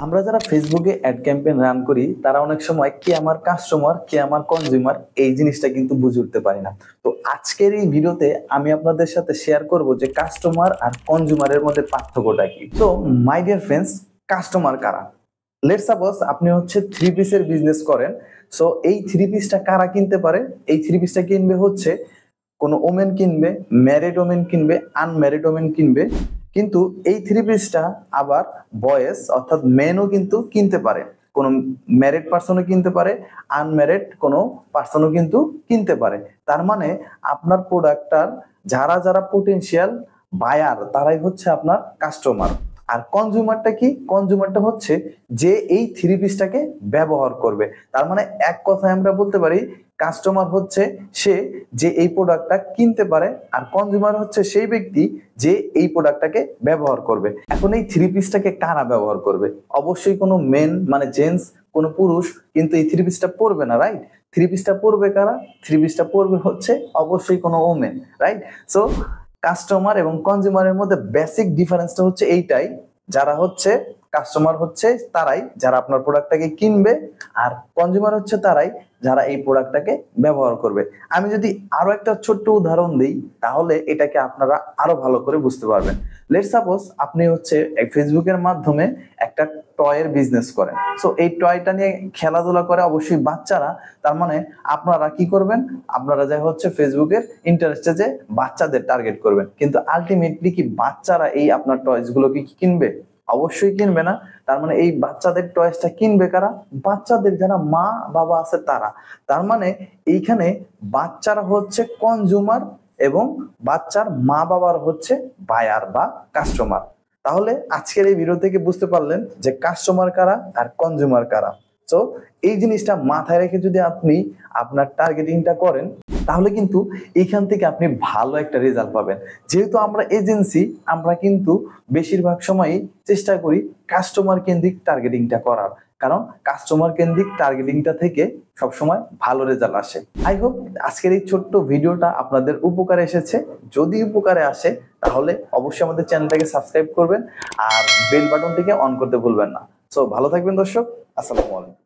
আমরা যারা ফেসবুকে অ্যাড ক্যাম্পেইন রান করি তারা অনেক সময় কে আমার কাস্টমার কে আমার কনজিউমার এই জিনিসটা কিন্তু বুঝে উঠতে পারি না। তো আজকের এই ভিডিওতে আমি আপনাদের সাথে শেয়ার করব যে কাস্টমার আর কনজিউমারের মধ্যে পার্থক্যটা কি। তো মাই ডিয়ার ফ্রেন্ডস, কাস্টমার কারা? লেটস সাপোজ আপনি হচ্ছে থ্রি পিসের বিজনেস করেন। সো এই থ্রি পিসটা কারা কিনতে পারে? এই থ্রি পিসটা কিনবে হচ্ছে কোনো ওমেন কিনবে, ম্যারিড ওমেন কিনবে, আনম্যারিড ওমেন কিনবে। কিন্তু এই থ্রি পিসটা আবার বয়েজ অর্থাৎ মেনও কিন্তু কিনতে পারে। কোনো ম্যারিড পার্সনও কিনতে পারে, আনম্যারিড কোনো পার্সনও কিন্তু কিনতে পারে। তার মানে আপনার প্রোডাক্টটার যারা যারা পোটেনশিয়াল বায়ার তারাই হচ্ছে আপনার কাস্টমার। আর কনজিউমারটা কি? কনজিউমারটা হচ্ছে যে এই থ্রি পিসটাকে ব্যবহার করবে। তার মানে এক কথায় আমরা বলতে পারি কাস্টমার হচ্ছে সে যে এই প্রোডাক্টটা কিনতে পারে, আর কনজিউমার হচ্ছে সেই ব্যক্তি যে এই প্রোডাক্টটাকে ব্যবহার করবে। এখন এই থ্রি পিসটাকে কারা ব্যবহার করবে? অবশ্যই কোনো মেন মানে জেন্টস, কোনো পুরুষ কিন্তু এই থ্রি পিসটা পরবে না, রাইট? থ্রি পিসটা পরবে কারা? থ্রি পিসটা পরবে হচ্ছে অবশ্যই কোনো ওমেন, রাইট? সো কাস্টমার এবং কনজিউমারের মধ্যে বেসিক ডিফারেন্সটা হচ্ছে এইটাই, যারা হচ্ছে কাস্টমার হচ্ছে তারাই যারা আপনার প্রোডাক্টটাকে কিনবে, আর কনজিউমার হচ্ছে তারাই যারা এই প্রোডাক্টটাকে ব্যবহার করবে। আমি যদি আরো একটা ছোট্ট উদাহরণ দিই তাহলে এটাকে আপনারা আরো ভালো করে বুঝতে পারবেন। লেটস সাপোজ আপনি হচ্ছে ফেসবুকের মাধ্যমে একটা টয়ের বিজনেস করেন। সো এই টয়টা নিয়ে খেলাধুলা করে অবশ্যই বাচ্চারা। তার মানে আপনারা কি করবেন? আপনারা যাই হচ্ছে ফেসবুকের ইন্টারেস্টে যে বাচ্চাদের টার্গেট করবেন, কিন্তু আলটিমেটলি কি বাচ্চারা এই আপনার টয়েস গুলোকে কি কিনবে? অবশ্যই কিনবে না। তার মানে এই বাচ্চাদের টয়েসটা কিনবে কারা? বাচ্চাদের যারা মা বাবা আছে তারা। তার মানে এইখানে বাচ্চারা হচ্ছে কনজিউমার এবং বাচ্চার মা বাবার হচ্ছে বায়ার বা কাস্টমার। তাহলে আজকের এই ভিডিও থেকে বুঝতে পারলেন যে কাস্টমার কারা আর কনজিউমার কারা। তো এই জিনিসটা মাথায় রেখে যদি আপনি আপনার টার্গেটিংটা করেন তাহলে কিন্তু এইখান থেকে আপনি ভালো একটা রেজাল্ট পাবেন। যেহেতু আমরা এজেন্সি, আমরা কিন্তু বেশিরভাগ সময়ই চেষ্টা করি কাস্টমার কেন্দ্রিক টার্গেটিংটা করার, কারণ কাস্টমার কেন্দ্রিক টার্গেটিংটা থেকে সবসময় ভালো রেজাল্ট আসে। আই হোপ আজকের এই ছোট্ট ভিডিওটা আপনাদের উপকারে এসেছে। যদি উপকারে আসে তাহলে অবশ্যই আমাদের চ্যানেলটাকে সাবস্ক্রাইব করবেন আর বেল বাটনটিকে অন করতে ভুলবেন না। সো ভালো থাকবেন দর্শক। আসসালামু আলাইকুম।